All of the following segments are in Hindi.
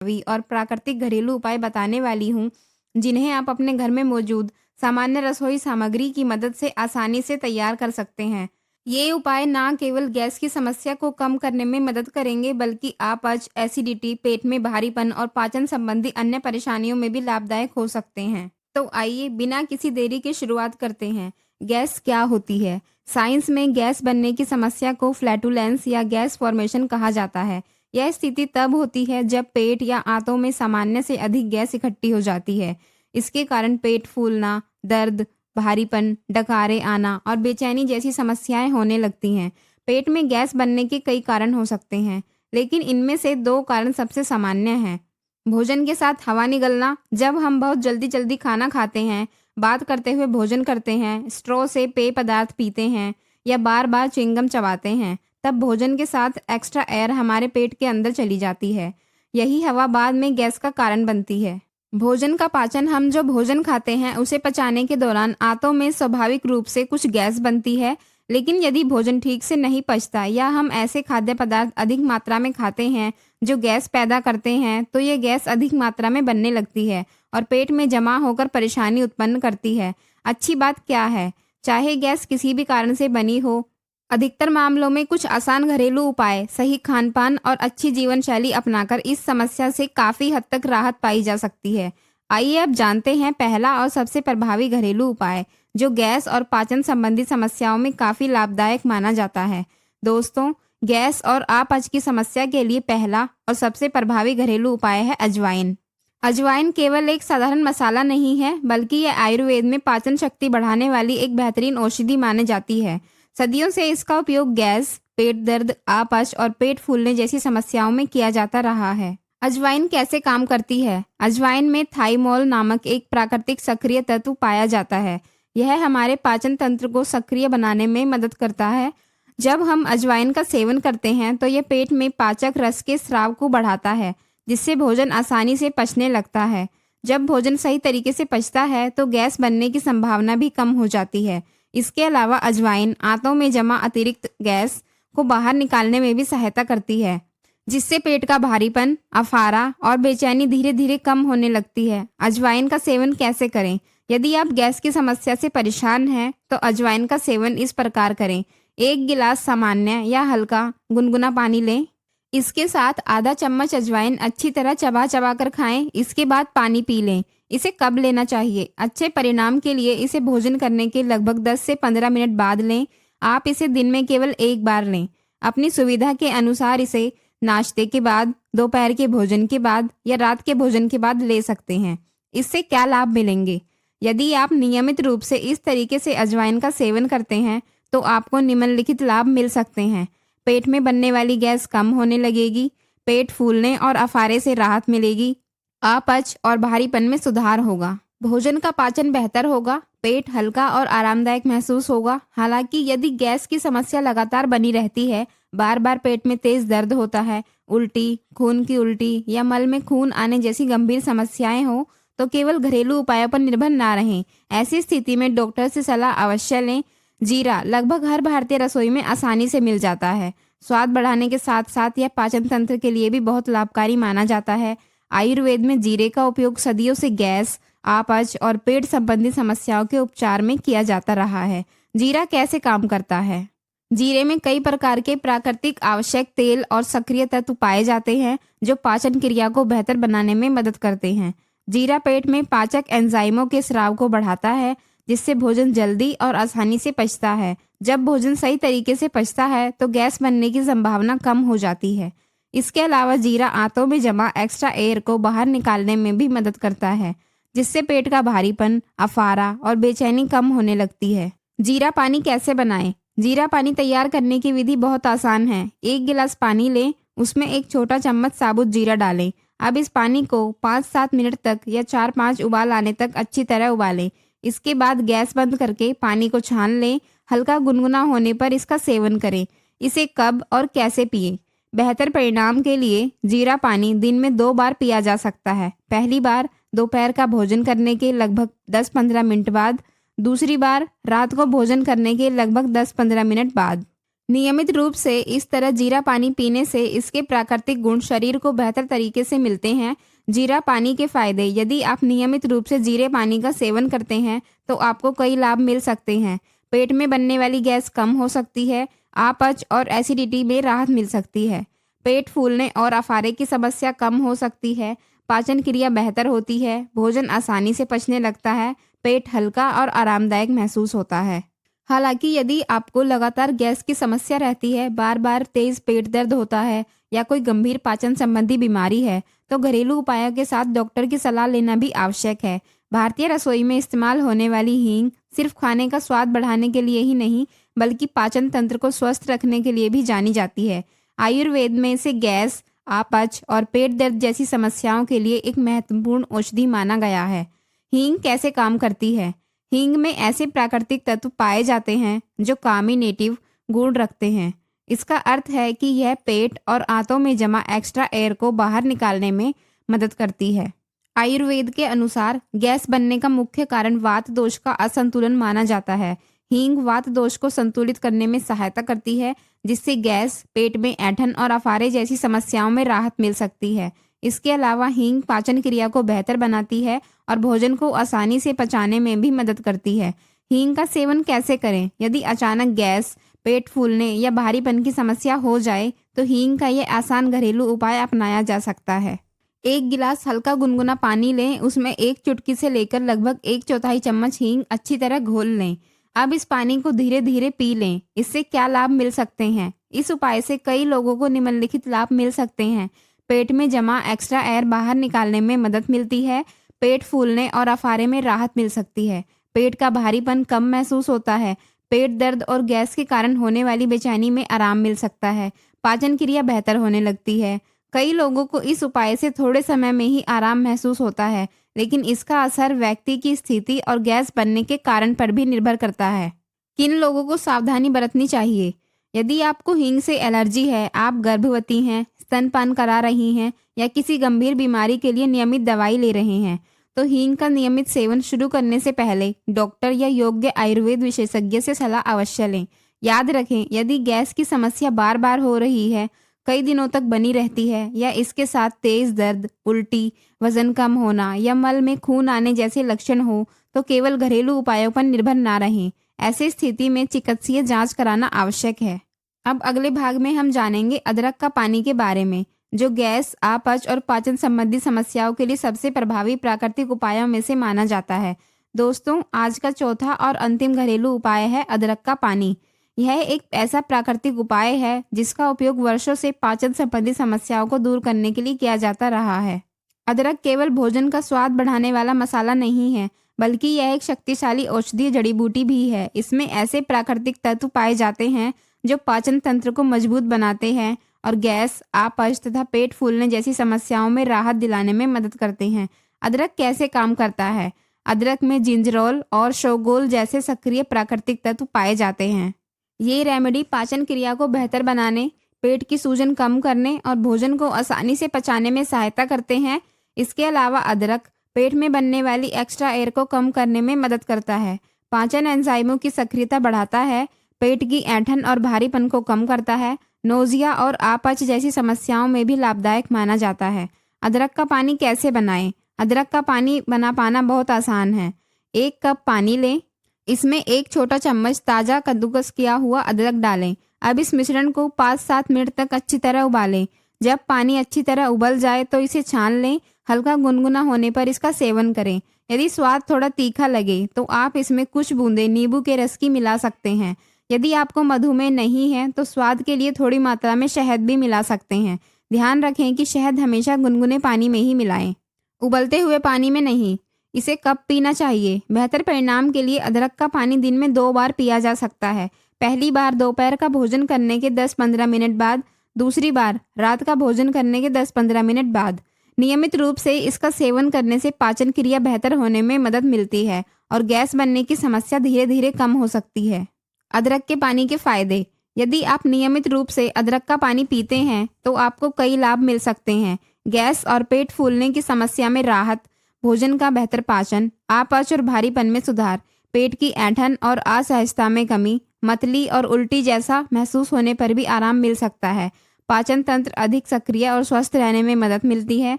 प्रभावी और प्राकृतिक घरेलू उपाय बताने वाली हूँ, जिन्हें आप अपने घर में मौजूद सामान्य रसोई सामग्री की मदद से आसानी से तैयार कर सकते हैं। ये उपाय ना केवल गैस की समस्या को कम करने में मदद करेंगे, बल्कि अपच, एसिडिटी, पेट में भारीपन और पाचन संबंधी अन्य परेशानियों में भी लाभदायक हो सकते हैं। तो आइए बिना किसी देरी के शुरुआत करते हैं। गैस क्या होती है? साइंस में गैस बनने की समस्या को फ्लैटुलेंस या गैस फॉर्मेशन कहा जाता है। यह स्थिति तब होती है जब पेट या आंतों में सामान्य से अधिक गैस इकट्ठी हो जाती है। इसके कारण पेट फूलना, दर्द, भारीपन, डकारे आना और बेचैनी जैसी समस्याएं होने लगती हैं। पेट में गैस बनने के कई कारण हो सकते हैं, लेकिन इनमें से दो कारण सबसे सामान्य हैं। भोजन के साथ हवा निगलना, जब हम बहुत जल्दी जल्दी खाना खाते हैं, बात करते हुए भोजन करते हैं, स्ट्रॉ से पेय पदार्थ पीते हैं या बार बार च्युइंगम चबाते हैं, तब भोजन के साथ एक्स्ट्रा एयर हमारे पेट के अंदर चली जाती है। यही हवा बाद में गैस का कारण बनती है। भोजन का पाचन, हम जो भोजन खाते हैं उसे पचाने के दौरान आंतों में स्वाभाविक रूप से कुछ गैस बनती है, लेकिन यदि भोजन ठीक से नहीं पचता या हम ऐसे खाद्य पदार्थ अधिक मात्रा में खाते हैं जो गैस पैदा करते हैं, तो ये गैस अधिक मात्रा में बनने लगती है और पेट में जमा होकर परेशानी उत्पन्न करती है। अच्छी बात क्या है? चाहे गैस किसी भी कारण से बनी हो, अधिकतर मामलों में कुछ आसान घरेलू उपाय, सही खान-पान और अच्छी जीवन शैली अपनाकर इस समस्या से काफ़ी हद तक राहत पाई जा सकती है। आइए अब जानते हैं पहला और सबसे प्रभावी घरेलू उपाय, जो गैस और पाचन संबंधी समस्याओं में काफ़ी लाभदायक माना जाता है। दोस्तों, गैस और अपच की समस्या के लिए पहला और सबसे प्रभावी घरेलू उपाय है अजवाइन। अजवाइन केवल एक साधारण मसाला नहीं है, बल्कि यह आयुर्वेद में पाचन शक्ति बढ़ाने वाली एक बेहतरीन औषधि मानी जाती है। सदियों से इसका उपयोग गैस, पेट दर्द, अपच और पेट फूलने जैसी समस्याओं में किया जाता रहा है। अजवाइन कैसे काम करती है? अजवाइन में थाइमोल नामक एक प्राकृतिक सक्रिय तत्व पाया जाता है। यह हमारे पाचन तंत्र को सक्रिय बनाने में मदद करता है। जब हम अजवाइन का सेवन करते हैं तो यह पेट में पाचक रस के स्राव को बढ़ाता है, जिससे भोजन आसानी से पचने लगता है। जब भोजन सही तरीके से पचता है तो गैस बनने की संभावना भी कम हो जाती है। इसके अलावा अजवाइन आंतों में जमा अतिरिक्त गैस को बाहर निकालने में भी सहायता करती है, जिससे पेट का भारीपन, अफारा और बेचैनी धीरे धीरे कम होने लगती है। अजवाइन का सेवन कैसे करें? यदि आप गैस की समस्या से परेशान हैं तो अजवाइन का सेवन इस प्रकार करें। 1 गिलास सामान्य या हल्का गुनगुना पानी लें। इसके साथ आधा चम्मच अजवाइन अच्छी तरह चबा चबा कर खाएं। इसके बाद पानी पी लें। इसे कब लेना चाहिए? अच्छे परिणाम के लिए इसे भोजन करने के लगभग 10 से 15 मिनट बाद लें। आप इसे दिन में केवल एक बार लें। अपनी सुविधा के अनुसार इसे नाश्ते के बाद, दोपहर के भोजन के बाद या रात के भोजन के बाद ले सकते हैं। इससे क्या लाभ मिलेंगे? यदि आप नियमित रूप से इस तरीके से अजवाइन का सेवन करते हैं तो आपको निम्नलिखित लाभ मिल सकते हैं। पेट में बनने वाली गैस कम होने लगेगी, पेट फूलने और अफारे से राहत मिलेगी, अपच और भारीपन में सुधार होगा, भोजन का पाचन बेहतर होगा, पेट हल्का और आरामदायक महसूस होगा। हालांकि यदि गैस की समस्या लगातार बनी रहती है, बार बार पेट में तेज दर्द होता है, उल्टी, खून की उल्टी या मल में खून आने जैसी गंभीर समस्याएं हो, तो केवल घरेलू उपायों पर निर्भर ना रहें। ऐसी स्थिति में डॉक्टर से सलाह अवश्य लें। जीरा लगभग हर भारतीय रसोई में आसानी से मिल जाता है। स्वाद बढ़ाने के साथ साथ यह पाचन तंत्र के लिए भी बहुत लाभकारी माना जाता है। आयुर्वेद में जीरे का उपयोग सदियों से गैस, अपच और पेट संबंधी समस्याओं के उपचार में किया जाता रहा है। जीरा कैसे काम करता है? जीरे में कई प्रकार के प्राकृतिक आवश्यक तेल और सक्रिय तत्व पाए जाते हैं जो पाचन क्रिया को बेहतर बनाने में मदद करते हैं। जीरा पेट में पाचक एंजाइमों के स्राव को बढ़ाता है, जिससे भोजन जल्दी और आसानी से पचता है। जब भोजन सही तरीके से पचता है तो गैस बनने की संभावना कम हो जाती है। इसके अलावा जीरा आंतों में जमा एक्स्ट्रा एयर को बाहर निकालने में भी मदद करता है, जिससे पेट का भारीपन, अफारा और बेचैनी कम होने लगती है। जीरा पानी कैसे बनाएं? जीरा पानी तैयार करने की विधि बहुत आसान है। 1 गिलास पानी लें, उसमें 1 छोटा चम्मच साबुत जीरा डालें। अब इस पानी को 5-7 मिनट तक या 4-5 उबाल आने तक अच्छी तरह उबालें। इसके बाद गैस बंद करके पानी को छान लें। हल्का गुनगुना होने पर इसका सेवन करें। इसे कब और कैसे पिएं? बेहतर परिणाम के लिए जीरा पानी दिन में 2 बार पिया जा सकता है। पहली बार दोपहर का भोजन करने के लगभग 10-15 मिनट बाद, दूसरी बार रात को भोजन करने के लगभग 10-15 मिनट बाद। नियमित रूप से इस तरह जीरा पानी पीने से इसके प्राकृतिक गुण शरीर को बेहतर तरीके से मिलते हैं। जीरा पानी के फायदे। यदि आप नियमित रूप से जीरे पानी का सेवन करते हैं तो आपको कई लाभ मिल सकते हैं। पेट में बनने वाली गैस कम हो सकती है, अपच और एसिडिटी में राहत मिल सकती है। पेट फूलने और अफारे की समस्या कम हो सकती है। पाचन क्रिया बेहतर होती है, भोजन आसानी से पचने लगता है, पेट हल्का और आरामदायक महसूस होता है। हालांकि यदि आपको लगातार गैस की समस्या रहती है, बार बार तेज पेट दर्द होता है या कोई गंभीर पाचन संबंधी बीमारी है, तो घरेलू उपायों के साथ डॉक्टर की सलाह लेना भी आवश्यक है। भारतीय रसोई में इस्तेमाल होने वाली हींग सिर्फ खाने का स्वाद बढ़ाने के लिए ही नहीं, बल्कि पाचन तंत्र को स्वस्थ रखने के लिए भी जानी जाती है। आयुर्वेद में इसे गैस, अपच और पेट दर्द जैसी समस्याओं के लिए एक महत्वपूर्ण औषधि माना गया है। हींग कैसे काम करती है? हींग में ऐसे प्राकृतिक तत्व पाए जाते हैं जो कार्मिनेटिव गुण रखते हैं। इसका अर्थ है कि यह पेट और आंतों में जमा एक्स्ट्रा एयर को बाहर निकालने में मदद करती है। आयुर्वेद के अनुसार गैस बनने का मुख्य कारण वात दोष का असंतुलन माना जाता है। हींग वात दोष को संतुलित करने में सहायता करती है, जिससे गैस, पेट में ऐंठन और अफारे जैसी समस्याओं में राहत मिल सकती है। इसके अलावा हींग पाचन क्रिया को बेहतर बनाती है और भोजन को आसानी से पचाने में भी मदद करती है। हींग का सेवन कैसे करें? यदि अचानक गैस, पेट फूलने या भारीपन की समस्या हो जाए तो हींग का ये आसान घरेलू उपाय अपनाया जा सकता है। 1 गिलास हल्का गुनगुना पानी लें, उसमें 1 चुटकी से लेकर लगभग 1/4 चम्मच हींग अच्छी तरह घोल लें। अब इस पानी को धीरे धीरे पी लें। इससे क्या लाभ मिल सकते हैं? इस उपाय से कई लोगों को निम्नलिखित लाभ मिल सकते हैं। पेट में जमा एक्स्ट्रा एयर बाहर निकालने में मदद मिलती है। पेट फूलने और अफारे में राहत मिल सकती है। पेट का भारीपन कम महसूस होता है। पेट दर्द और गैस के कारण होने वाली बेचैनी में आराम मिल सकता है। पाचन क्रिया बेहतर होने लगती है। कई लोगों को इस उपाय से थोड़े समय में ही आराम महसूस होता है, लेकिन इसका असर व्यक्ति की स्थिति और गैस बनने के कारण पर भी निर्भर करता है। किन लोगों को सावधानी बरतनी चाहिए? यदि आपको हींग से एलर्जी है, आप गर्भवती हैं, स्तनपान करा रही हैं या किसी गंभीर बीमारी के लिए नियमित दवाई ले रहे हैं, तो हींग का नियमित सेवन शुरू करने से पहले डॉक्टर या योग्य आयुर्वेद विशेषज्ञ से सलाह अवश्य लें। याद रखें, यदि गैस की समस्या बार बार हो रही है, कई दिनों तक बनी रहती है या इसके साथ तेज दर्द, उल्टी, वजन कम होना या मल में खून आने जैसे लक्षण हो, तो केवल घरेलू उपायों पर निर्भर ना रहें। ऐसी स्थिति में चिकित्सीय जांच कराना आवश्यक है। अब अगले भाग में हम जानेंगे अदरक का पानी के बारे में, जो गैस, अपच और पाचन संबंधी समस्याओं के लिए सबसे प्रभावी प्राकृतिक उपायों में से माना जाता है। दोस्तों, आज का चौथा और अंतिम घरेलू उपाय है अदरक का पानी। यह एक ऐसा प्राकृतिक उपाय है जिसका उपयोग वर्षों से पाचन संबंधी समस्याओं को दूर करने के लिए किया जाता रहा है। अदरक केवल भोजन का स्वाद बढ़ाने वाला मसाला नहीं है, बल्कि यह एक शक्तिशाली औषधीय जड़ी बूटी भी है। इसमें ऐसे प्राकृतिक तत्व पाए जाते हैं जो पाचन तंत्र को मजबूत बनाते हैं और गैस, अपच तथा पेट फूलने जैसी समस्याओं में राहत दिलाने में मदद करते हैं। अदरक कैसे काम करता है? अदरक में जिंजरोल और शोगोल जैसे सक्रिय प्राकृतिक तत्व पाए जाते हैं। ये रेमेडी पाचन क्रिया को बेहतर बनाने, पेट की सूजन कम करने और भोजन को आसानी से पचाने में सहायता करते हैं। इसके अलावा अदरक पेट में बनने वाली एक्स्ट्रा एयर को कम करने में मदद करता है, पाचन एंजाइमों की सक्रियता बढ़ाता है, पेट की ऐंठन और भारीपन को कम करता है, नोजिया और अपच जैसी समस्याओं में भी लाभदायक माना जाता है। अदरक का पानी कैसे बनाएं? अदरक का पानी बना पाना बहुत आसान है। 1 कप पानी लें, इसमें 1 छोटा चम्मच ताज़ा कद्दूकस किया हुआ अदरक डालें। अब इस मिश्रण को 5-7 मिनट तक अच्छी तरह उबालें। जब पानी अच्छी तरह उबल जाए तो इसे छान लें। हल्का गुनगुना होने पर इसका सेवन करें। यदि स्वाद थोड़ा तीखा लगे तो आप इसमें कुछ बूंदें नींबू के रस की मिला सकते हैं। यदि आपको मधुमेह नहीं है तो स्वाद के लिए थोड़ी मात्रा में शहद भी मिला सकते हैं। ध्यान रखें कि शहद हमेशा गुनगुने पानी में ही मिलाएं, उबलते हुए पानी में नहीं। इसे कब पीना चाहिए? बेहतर परिणाम के लिए अदरक का पानी दिन में 2 बार पिया जा सकता है। पहली बार दोपहर का भोजन करने के 10-15 मिनट बाद, दूसरी बार रात का भोजन करने के 10-15 मिनट बाद। नियमित रूप से इसका सेवन करने से पाचन क्रिया बेहतर होने में मदद मिलती है और गैस बनने की समस्या धीरे धीरे कम हो सकती है। अदरक के पानी के फायदे। यदि आप नियमित रूप से अदरक का पानी पीते हैं तो आपको कई लाभ मिल सकते हैं। गैस और पेट फूलने की समस्या में राहत, भोजन का बेहतर पाचन, अपच और भारीपन में सुधार, पेट की ऐंठन और असहजता में कमी, मतली और उल्टी जैसा महसूस होने पर भी आराम मिल सकता है। पाचन तंत्र अधिक सक्रिय और स्वस्थ रहने में मदद मिलती है।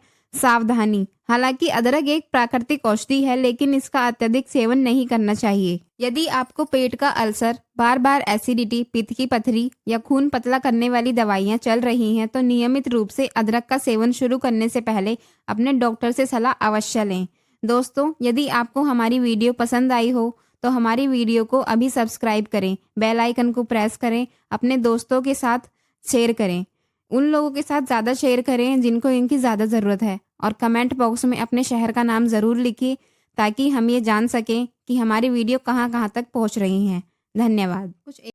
सावधानी, हालांकि अदरक एक प्राकृतिक औषधि है, लेकिन इसका अत्यधिक सेवन नहीं करना चाहिए। यदि आपको पेट का अल्सर, बार बार एसिडिटी, पित्त की पथरी या खून पतला करने वाली दवाइयां चल रही हैं, तो नियमित रूप से अदरक का सेवन शुरू करने से पहले अपने डॉक्टर से सलाह अवश्य लें। दोस्तों, यदि आपको हमारी वीडियो पसंद आई हो तो हमारी वीडियो को अभी सब्सक्राइब करें, बेल आइकन को प्रेस करें, अपने दोस्तों के साथ शेयर करें, उन लोगों के साथ ज़्यादा शेयर करें जिनको इनकी ज़्यादा ज़रूरत है, और कमेंट बॉक्स में अपने शहर का नाम ज़रूर लिखिए ताकि हम ये जान सकें कि हमारी वीडियो कहाँ कहाँ तक पहुँच रही हैं। धन्यवाद।